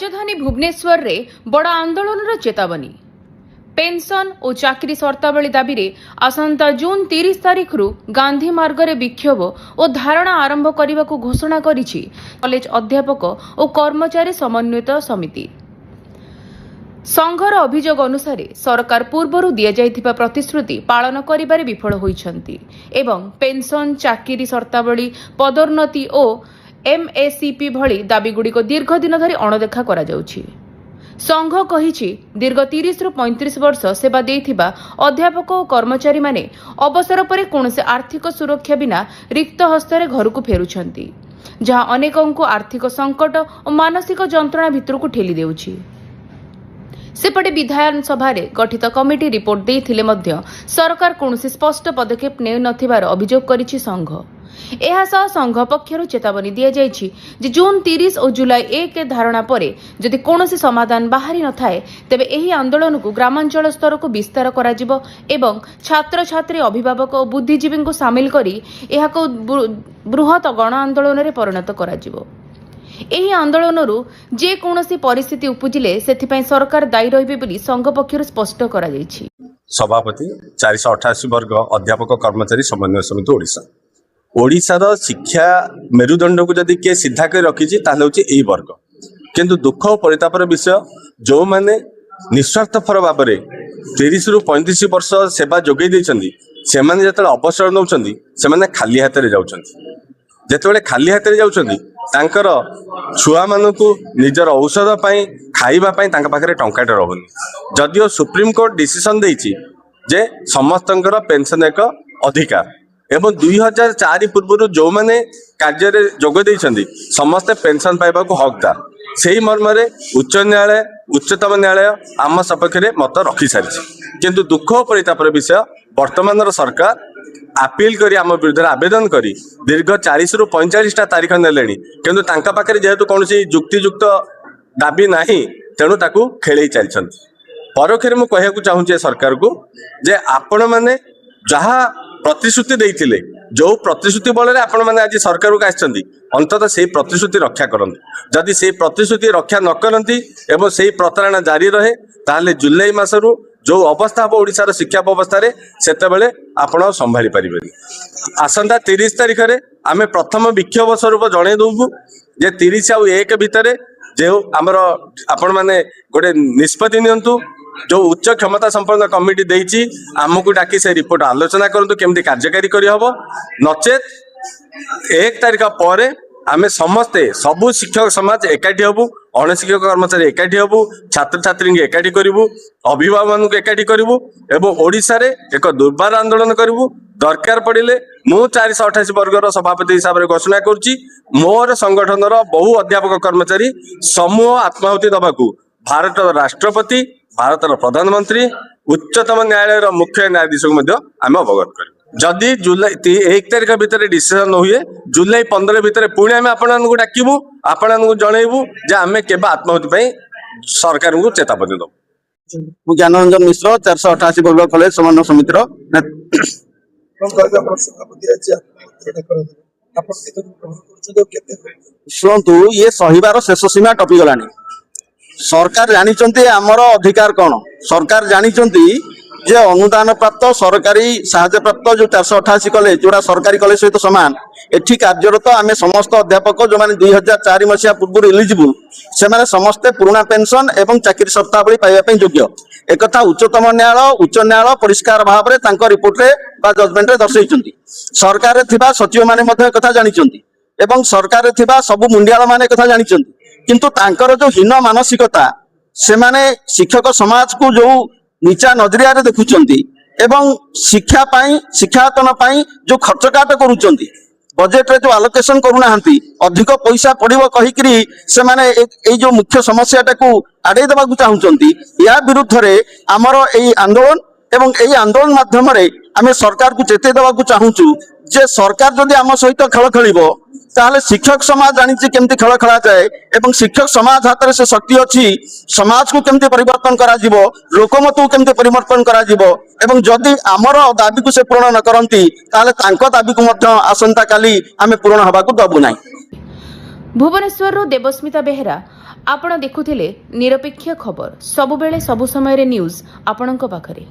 राजधानी भुवनेश्वर रे बड़ आंदोलन चेतावनी। पेंशन और चाकरी सर्तावली दाबी रे आसंता जून 30 तारिख रु गांधी मार्ग रे विक्षोभ और धारणा आरंभ करने को घोषणा करिछि कॉलेज अध्यापक और कर्मचारी समन्वित समिति। संघर अभियोग अनुसार सरकार पूर्वर दिया जाइथिबा प्रतिश्रुति पालन करिबारे विफल होइछन्ति एवं पेंशन चाकरी सर्तावली पदोन्नति और एमएससीपी भली दाबीगुड़िक दीर्घ दिन धरी अणदेखा करा जाउछि। संघ कहिछि दीर्घ 30 रु 35 वर्ष सेवा देइथिबा अध्यापक और कर्मचारी माने अवसर पर कौनसी आर्थिक सुरक्षा बिना रिक्त हस्तरे घर को फेरुछन्ति, जहां अनेकंकु आर्थिक संकट और मानसिक जंत्रणा भितर को ठेली देउछि। सेपटे विधानसभा गठित कमिटी रिपोर्ट देइथिले मध्य सरकार कौनसी स्पष्ट पदक्षेप नै नथिबार अभियोग करिछि संघ। एहासह संघ पक्षर चेतावनी दिया जाइछि जे जून 30 और जुलाई 1 के धारणा पर जदि कौनसी समाधान बाहरी न थाए तेबे एही आंदोलन को ग्रामांचल स्तर को विस्तार करा जिवो एवं छात्र छात्री अभिभावक और बुद्धिजीवी को सामिल करी एहाको बृहत गण आंदोलन रे परिणत करा जिवो। एही आंदोलनरू जे कौनसी परिस्थिति उपजिले सेथिपई सरकार दायी रहिबे बोली संघ पक्षर स्पष्ट करा जाइछि। सभापति 488 वर्ग अध्यापक कर्मचारी समन्वय समिति ओडिशा ओडिशार शिक्षा मेरुदंड को जदि किए सीधा कर रखी यही वर्ग, किंतु दुख और परितापर विषय जो मैंने निस्वार्थपर भाव में 30 रु 35 वर्ष सेवा जोगे से अवसर नौ खाली हाथ में जाते खाली हाथ में जाकर छुआ मान को निजर औषध खाइबापी पाखे टंकाटे रोनी। जदिओ सुप्रीम कोर्ट डिसीजन देछि जे समस्त पेंशन एक अधिकार एवं 2004 पूर्व जो मैंने कार्य जोग देइछन्ति समस्ते पेंशन पाइबा को हकदार, से ही मर्म उच्च न्यायालय उच्चतम न्यायालय आम सपक्ष में मत रखि सारी। किंतु दुख और परितापर विषय वर्तमान सरकार अपील करी आम विरुद्ध आवेदन करी दीर्घ 40 रु 45 तारीख नेले, किंतु तांका पाखरे जेहेतु कौन जुक्तियुक्त दाबी नाही तेणु ताकू खेल चलती। परोक्षे मुझे कहूँ चाहूँगी सरकार को जे आपण मैंने जहाँ प्रतिश्रुति देइथिले जो प्रतिश्रुति बल आपण मैंने आज सरकार को आछंती अंततः से प्रतिश्रुति रक्षा करंती। जदि से प्रतिश्रुति रक्षा न करंती एवं से प्रतारणा जारी रहे ताहले जुलाई मासरू जो अवस्था हम ओडिशार शिक्षा व्यवस्था सेतेबेले आपण संभाली परिबेनी। आसंता 30 तारिख रे आमे प्रथम विक्षोभ स्वरूप जणे दउबु जे 30 और 1 भितर जो आमर आपण माने गोटे निष्पत्ति नियंतु जो उच्च क्षमता संपन्न कमिटी देइछि आमको डाकी से रिपोर्ट आलोचना करंतु केमती कार्यकारी करि हबो, नचेत 1 तारिख पर आमे समस्ते सबु शिक्षक समाज एकाठी हबु, अणशिक्षक कर्मचारी एकाठी हबु, छात्र छात्री एकाठी करिवु, अभिभावक एकाठी करिवु एवं ओडिशा रे एक दुर्बार आंदोलन करिवु। दरकार पड़िले मु 488 वर्गर सभापति हिसाब से घोषणा करुच्ची मोर संगठनर बहु अध्यापक कर्मचारी समूह आत्माहुति दबाकू भारत राष्ट्रपति भारत प्रधानमंत्री उच्चतम न्यायालय मुख्य न्यायाधीश को आम अवगत कर जदि जुलाई 1 तारिख भितर डिसीजन न हुए जुलाई 15 भितर पुणी आम आपको डाकबू आपण जनइबू जे आम केवल आत्माहुति सरकार को चेतावनी दबू। ज्ञानरंजन मिश्र 488 वर्ग कॉलेज समन्वय समितिर शुणु ये सहीबार शेष सीमा टपी गलानी। सरकार जानी आमर अधिकार कौन, सरकार जानी जे अनुदान प्राप्त सरकारी साहाय्य प्राप्त जो 488 कॉलेज जोड़ा सरकारी कॉलेज सहित सामान एठी कार्यरत आम समस्त अध्यापक जो मैंने 2004 मसीहा पूर्व एलिजिबल से समस्ते पुराना पेंशन एवं चाकरी शर्तावली पाइबा योग्य एक उच्चतम न्यायालय उच्च न्यायालय परिष्कार भाव में रिपोर्ट रे जजमेंट दर्शाई। सरकार थिबा सचिव माने एक जानी एवं सरकार थिबा सबु मुंडियाल माने एक जानी, किंतु तांकर जो हीन मानसिकता से माने शिक्षक समाज को जो नीचा नजरिया रे देखुचंती एवं शिक्षा पाई शिक्षायतन पाई जो खर्च काट करूचंती बजेट रे जो आलोकेशन करूनाहांती अधिक पैसा पड़िबो कहिकरी से माने ए जो मुख्य समस्या टाकू आडे देबा को चाहुचंती। या विरुद्ध रे हमर एई आंदोलन एवं एई आंदोलन माध्यम रे आमे सरकार को चेते देबा को चाहुचु जे सरकार जदि आम सहित खेल खेलिबो ताहले शिक्षक समाज जानी केमती खेल खेला जाए एवं शिक्षक समाज हाथ में से शक्ति अच्छी समाज को केमती परिवर्तन करा जिवो लोकमत को केमती परिवर्तन करा जिवो एवं जदि आमर दाबी को से पूर्ण न करंती ताहले तांको दाबी को मध्य आसंता काली आमे पूर्ण हबा को दबु नाही। भुवनेश्वर देवस्मिता बेहेरा, ଆପଣ ଦେଖୁଥିଲେ ନିରପେକ୍ଷ ଖବର, ସବୁବେଳେ ସବୁ ସମୟରେ ନ୍ୟୁଜ୍ ଆପଣଙ୍କ ପାଖରେ।